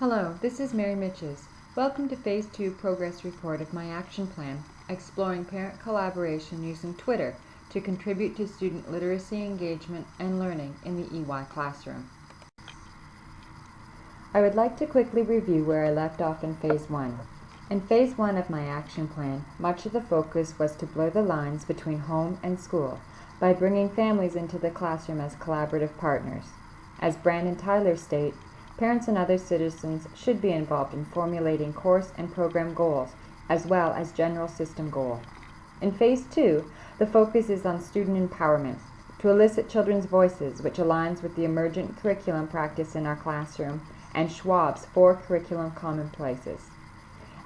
Hello, this is Mary Mitches. Welcome to Phase 2 Progress Report of my action plan, exploring parent collaboration using Twitter to contribute to student literacy engagement and learning in the EY classroom. I would like to quickly review where I left off in Phase 1. In Phase 1 of my action plan, much of the focus was to blur the lines between home and school by bringing families into the classroom as collaborative partners. As Brand and Tyler state, parents and other citizens should be involved in formulating course and program goals, as well as general system goals. In Phase 2, the focus is on student empowerment, to elicit children's voices, which aligns with the emergent curriculum practice in our classroom and Schwab's 4 curriculum commonplaces.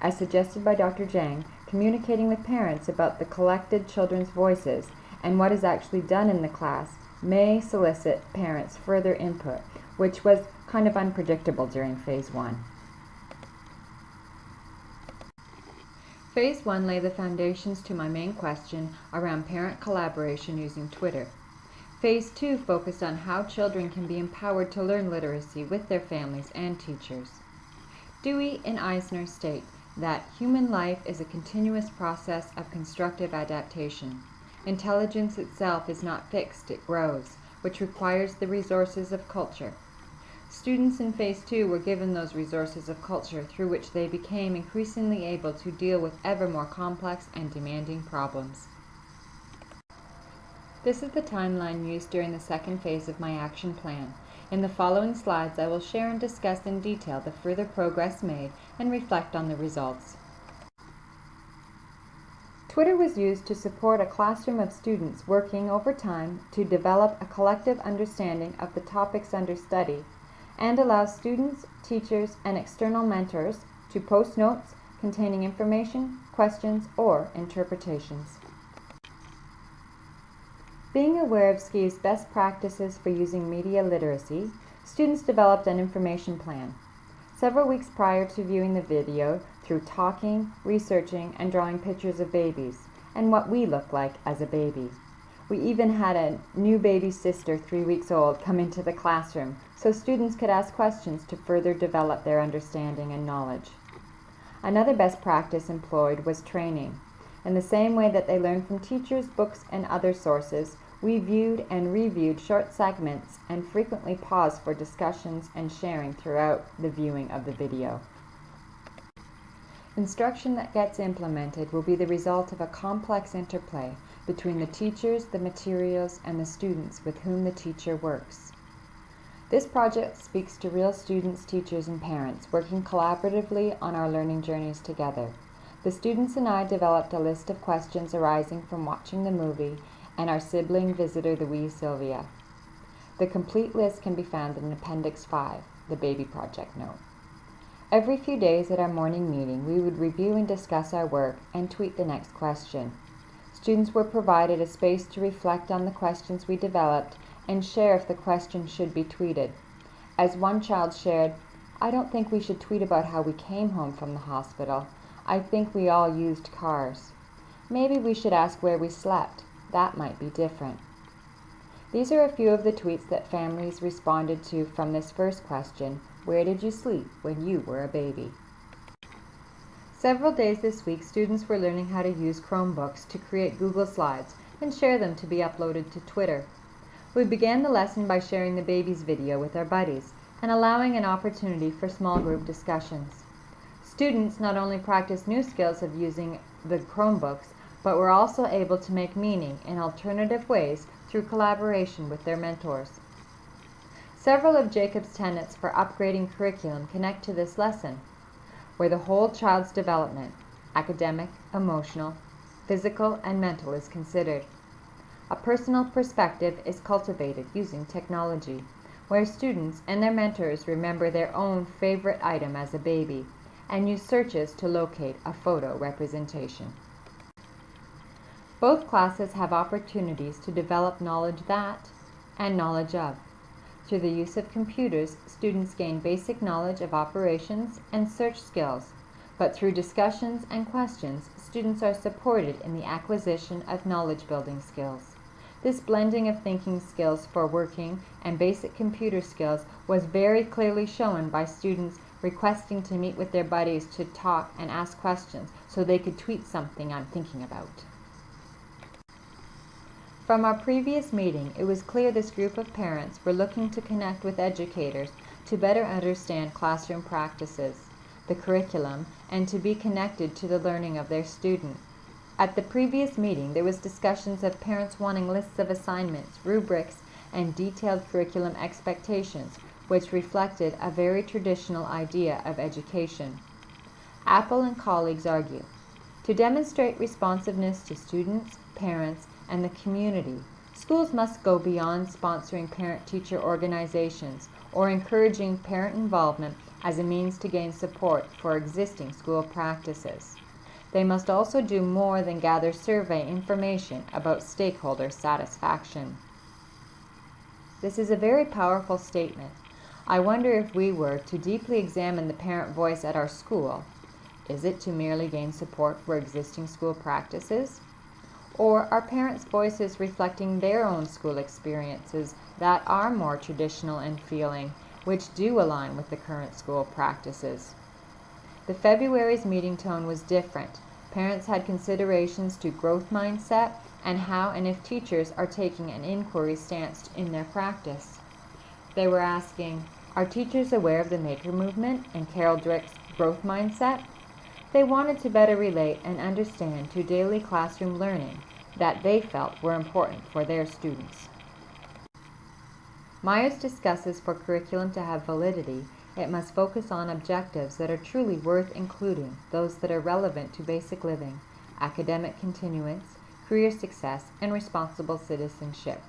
As suggested by Dr. Jang, communicating with parents about the collected children's voices and what is actually done in the class may solicit parents' further input, which was kind of unpredictable during Phase 1. Phase 1 laid the foundations to my main question around parent collaboration using Twitter. Phase 2 focused on how children can be empowered to learn literacy with their families and teachers. Dewey and Eisner state that human life is a continuous process of constructive adaptation. Intelligence itself is not fixed, it grows, which requires the resources of culture. Students in Phase 2 were given those resources of culture through which they became increasingly able to deal with ever more complex and demanding problems. This is the timeline used during the second phase of my action plan. In the following slides, I will share and discuss in detail the further progress made and reflect on the results. Twitter was used to support a classroom of students working over time to develop a collective understanding of the topics under study and allows students, teachers, and external mentors to post notes containing information, questions, or interpretations. Being aware of SCI's best practices for using media literacy, students developed an information plan. Several weeks prior to viewing the video, through talking, researching, and drawing pictures of babies, and what we look like as a baby. We even had a new baby sister, 3 weeks old, come into the classroom so students could ask questions to further develop their understanding and knowledge. Another best practice employed was training. In the same way that they learned from teachers, books, and other sources, we viewed and reviewed short segments and frequently paused for discussions and sharing throughout the viewing of the video. Instruction that gets implemented will be the result of a complex interplay between the teachers, the materials, and the students with whom the teacher works. This project speaks to real students, teachers, and parents working collaboratively on our learning journeys together. The students and I developed a list of questions arising from watching the movie and our sibling visitor, the wee Sylvia. The complete list can be found in Appendix 5, the Baby Project note. Every few days at our morning meeting, we would review and discuss our work and tweet the next question. Students were provided a space to reflect on the questions we developed and share if the question should be tweeted. As one child shared, "I don't think we should tweet about how we came home from the hospital. I think we all used cars. Maybe we should ask where we slept. That might be different." These are a few of the tweets that families responded to from this first question, "Where did you sleep when you were a baby?" Several days this week, students were learning how to use Chromebooks to create Google Slides and share them to be uploaded to Twitter. We began the lesson by sharing the baby's video with our buddies and allowing an opportunity for small group discussions. Students not only practiced new skills of using the Chromebooks, but were also able to make meaning in alternative ways through collaboration with their mentors. Several of Jacob's tenets for upgrading curriculum connect to this lesson, where the whole child's development, academic, emotional, physical, and mental, is considered. A personal perspective is cultivated using technology, where students and their mentors remember their own favorite item as a baby and use searches to locate a photo representation. Both classes have opportunities to develop knowledge that and knowledge of. Through the use of computers, students gain basic knowledge of operations and search skills, but through discussions and questions, students are supported in the acquisition of knowledge-building skills. This blending of thinking skills for working and basic computer skills was very clearly shown by students requesting to meet with their buddies to talk and ask questions so they could tweet something I'm thinking about. From our previous meeting, it was clear this group of parents were looking to connect with educators to better understand classroom practices, the curriculum, and to be connected to the learning of their student. At the previous meeting, there was discussions of parents wanting lists of assignments, rubrics, and detailed curriculum expectations, which reflected a very traditional idea of education. Apple and colleagues argue, to demonstrate responsiveness to students, parents, and the community, schools must go beyond sponsoring parent-teacher organizations or encouraging parent involvement as a means to gain support for existing school practices. They must also do more than gather survey information about stakeholder satisfaction. This is a very powerful statement. I wonder if we were to deeply examine the parent voice at our school, is it to merely gain support for existing school practices? Or are parents' voices reflecting their own school experiences that are more traditional in feeling, which do align with the current school practices? The February's meeting tone was different. Parents had considerations to growth mindset and how and if teachers are taking an inquiry stance in their practice. They were asking, are teachers aware of the maker movement and Carol Dweck's growth mindset? They wanted to better relate and understand to daily classroom learning that they felt were important for their students. Myers discusses for curriculum to have validity, it must focus on objectives that are truly worth including, those that are relevant to basic living, academic continuance, career success, and responsible citizenship.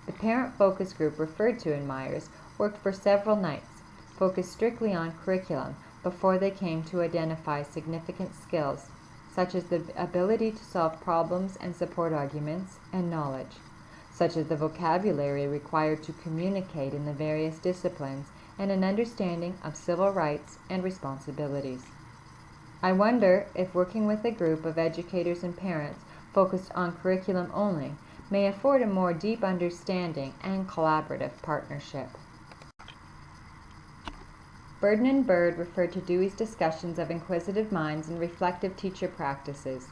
The parent focus group referred to in Myers worked for several nights, focused strictly on curriculum before they came to identify significant skills, such as the ability to solve problems and support arguments, and knowledge, such as the vocabulary required to communicate in the various disciplines and an understanding of civil rights and responsibilities. I wonder if working with a group of educators and parents focused on curriculum only may afford a more deep understanding and collaborative partnership. Burden and Bird referred to Dewey's discussions of inquisitive minds and reflective teacher practices.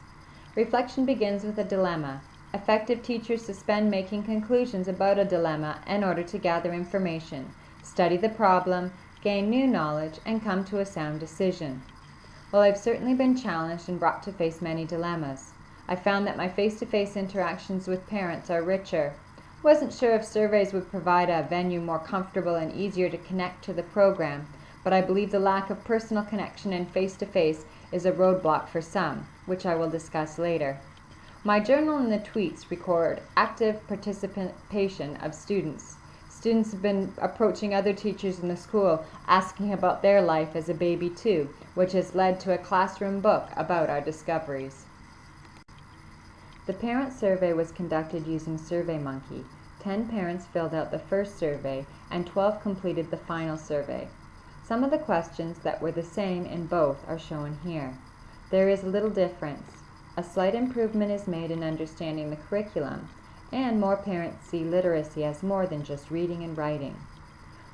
Reflection begins with a dilemma. Effective teachers suspend making conclusions about a dilemma in order to gather information, study the problem, gain new knowledge, and come to a sound decision. While I've certainly been challenged and brought to face many dilemmas, I found that my face-to-face interactions with parents are richer. Wasn't sure if surveys would provide a venue more comfortable and easier to connect to the program, but I believe the lack of personal connection and face-to-face is a roadblock for some, which I will discuss later. My journal and the tweets record active participation of students. Students have been approaching other teachers in the school, asking about their life as a baby too, which has led to a classroom book about our discoveries. The parent survey was conducted using SurveyMonkey. 10 parents filled out the first survey and 12 completed the final survey. Some of the questions that were the same in both are shown here. There is a little difference. A slight improvement is made in understanding the curriculum, and more parents see literacy as more than just reading and writing.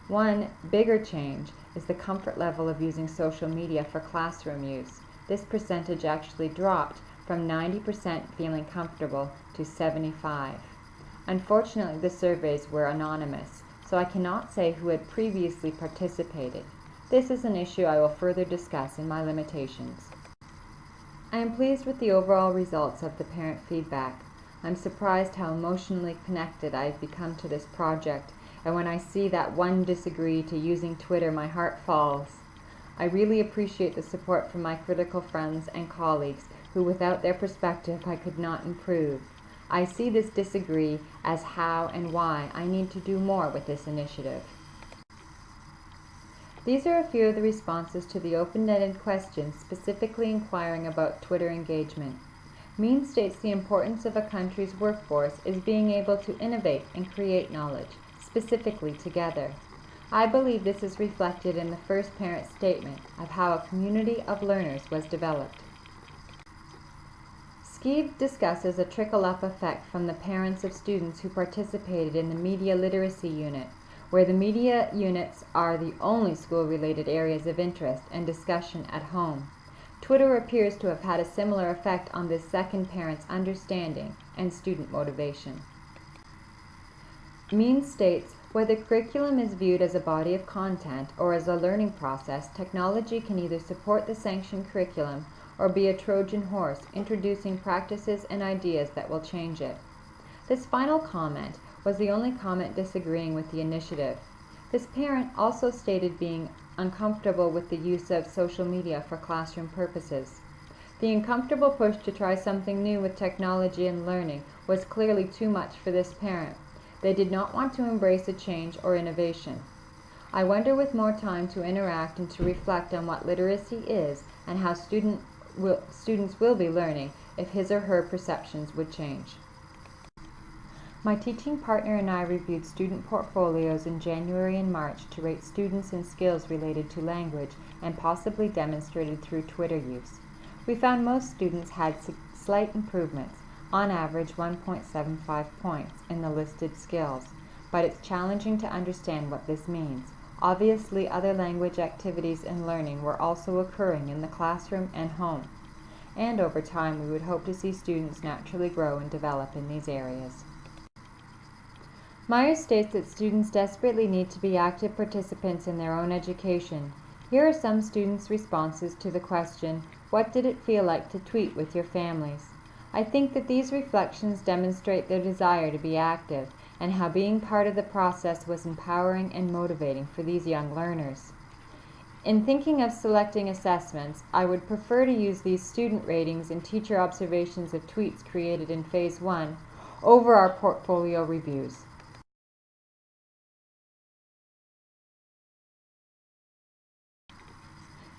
One bigger change is the comfort level of using social media for classroom use. This percentage actually dropped from 90% feeling comfortable to 75%. Unfortunately, the surveys were anonymous, so I cannot say who had previously participated. This is an issue I will further discuss in my limitations. I am pleased with the overall results of the parent feedback. I'm surprised how emotionally connected I have become to this project, and when I see that one disagree to using Twitter, my heart falls. I really appreciate the support from my critical friends and colleagues who without their perspective I could not improve. I see this disagree as how and why I need to do more with this initiative. These are a few of the responses to the open-ended questions specifically inquiring about Twitter engagement. Mean states the importance of a country's workforce is being able to innovate and create knowledge, specifically together. I believe this is reflected in the first parent statement of how a community of learners was developed. Skeeve discusses a trickle-up effect from the parents of students who participated in the media literacy unit, where the media units are the only school-related areas of interest and discussion at home. Twitter appears to have had a similar effect on this second parent's understanding and student motivation. Means states, whether curriculum is viewed as a body of content or as a learning process, technology can either support the sanctioned curriculum or be a Trojan horse, introducing practices and ideas that will change it. This final comment was the only comment disagreeing with the initiative. This parent also stated being uncomfortable with the use of social media for classroom purposes. The uncomfortable push to try something new with technology and learning was clearly too much for this parent. They did not want to embrace a change or innovation. I wonder, with more time to interact and to reflect on what literacy is and how students will be learning, if his or her perceptions would change. My teaching partner and I reviewed student portfolios in January and March to rate students in skills related to language and possibly demonstrated through Twitter use. We found most students had slight improvements, on average 1.75 points in the listed skills, but it's challenging to understand what this means. Obviously, other language activities and learning were also occurring in the classroom and home, and over time we would hope to see students naturally grow and develop in these areas. Myers states that students desperately need to be active participants in their own education. Here are some students' responses to the question, "What did it feel like to tweet with your families?" I think that these reflections demonstrate their desire to be active and how being part of the process was empowering and motivating for these young learners. In thinking of selecting assessments, I would prefer to use these student ratings and teacher observations of tweets created in Phase 1 over our portfolio reviews.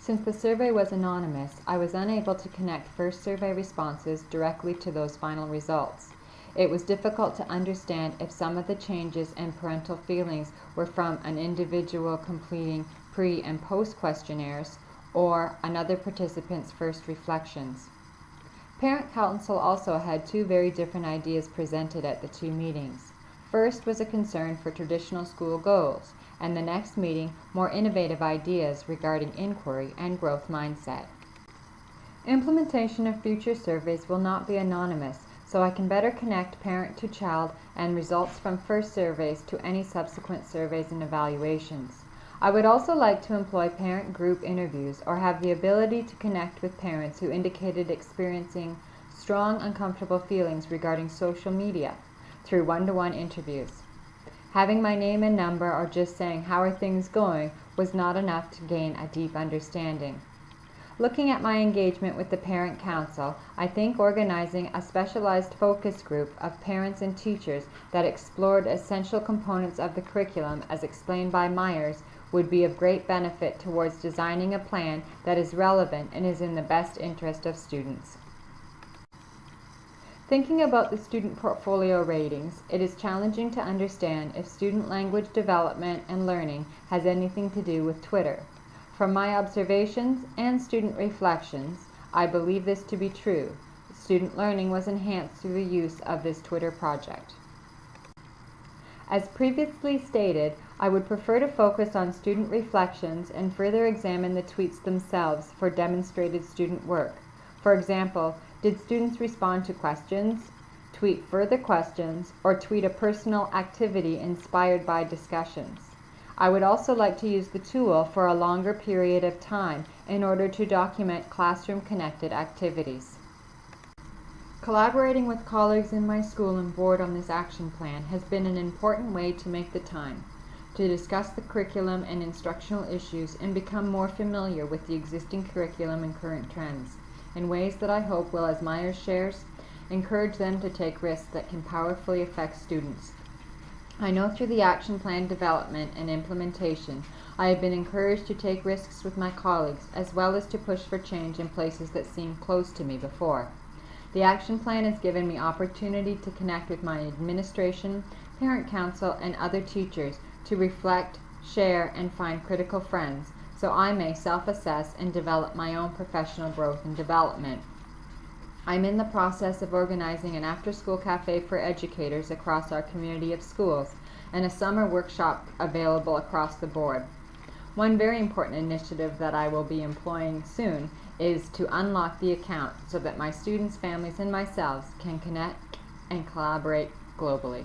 Since the survey was anonymous, I was unable to connect first survey responses directly to those final results. It was difficult to understand if some of the changes and parental feelings were from an individual completing pre- and post-questionnaires or another participant's first reflections. Parent Council also had two very different ideas presented at the two meetings. First was a concern for traditional school goals, and the next meeting, more innovative ideas regarding inquiry and growth mindset. Implementation of future surveys will not be anonymous, so I can better connect parent to child and results from first surveys to any subsequent surveys and evaluations. I would also like to employ parent group interviews or have the ability to connect with parents who indicated experiencing strong uncomfortable feelings regarding social media through one-to-one interviews. Having my name and number or just saying "how are things going" was not enough to gain a deep understanding. Looking at my engagement with the Parent Council, I think organizing a specialized focus group of parents and teachers that explored essential components of the curriculum as explained by Myers would be of great benefit towards designing a plan that is relevant and is in the best interest of students. Thinking about the student portfolio ratings, it is challenging to understand if student language development and learning has anything to do with Twitter. From my observations and student reflections, I believe this to be true. Student learning was enhanced through the use of this Twitter project. As previously stated, I would prefer to focus on student reflections and further examine the tweets themselves for demonstrated student work. For example, did students respond to questions, tweet further questions, or tweet a personal activity inspired by discussions? I would also like to use the tool for a longer period of time in order to document classroom-connected activities. Collaborating with colleagues in my school and board on this action plan has been an important way to make the time to discuss the curriculum and instructional issues and become more familiar with the existing curriculum and current trends in ways that I hope will, as Myers shares, encourage them to take risks that can powerfully affect students. I know through the action plan development and implementation, I have been encouraged to take risks with my colleagues as well as to push for change in places that seemed close to me before. The action plan has given me opportunity to connect with my administration, parent council, and other teachers to reflect, share, and find critical friends so I may self-assess and develop my own professional growth and development. I'm in the process of organizing an after-school cafe for educators across our community of schools and a summer workshop available across the board. One very important initiative that I will be employing soon is to unlock the account so that my students, families, and myself can connect and collaborate globally.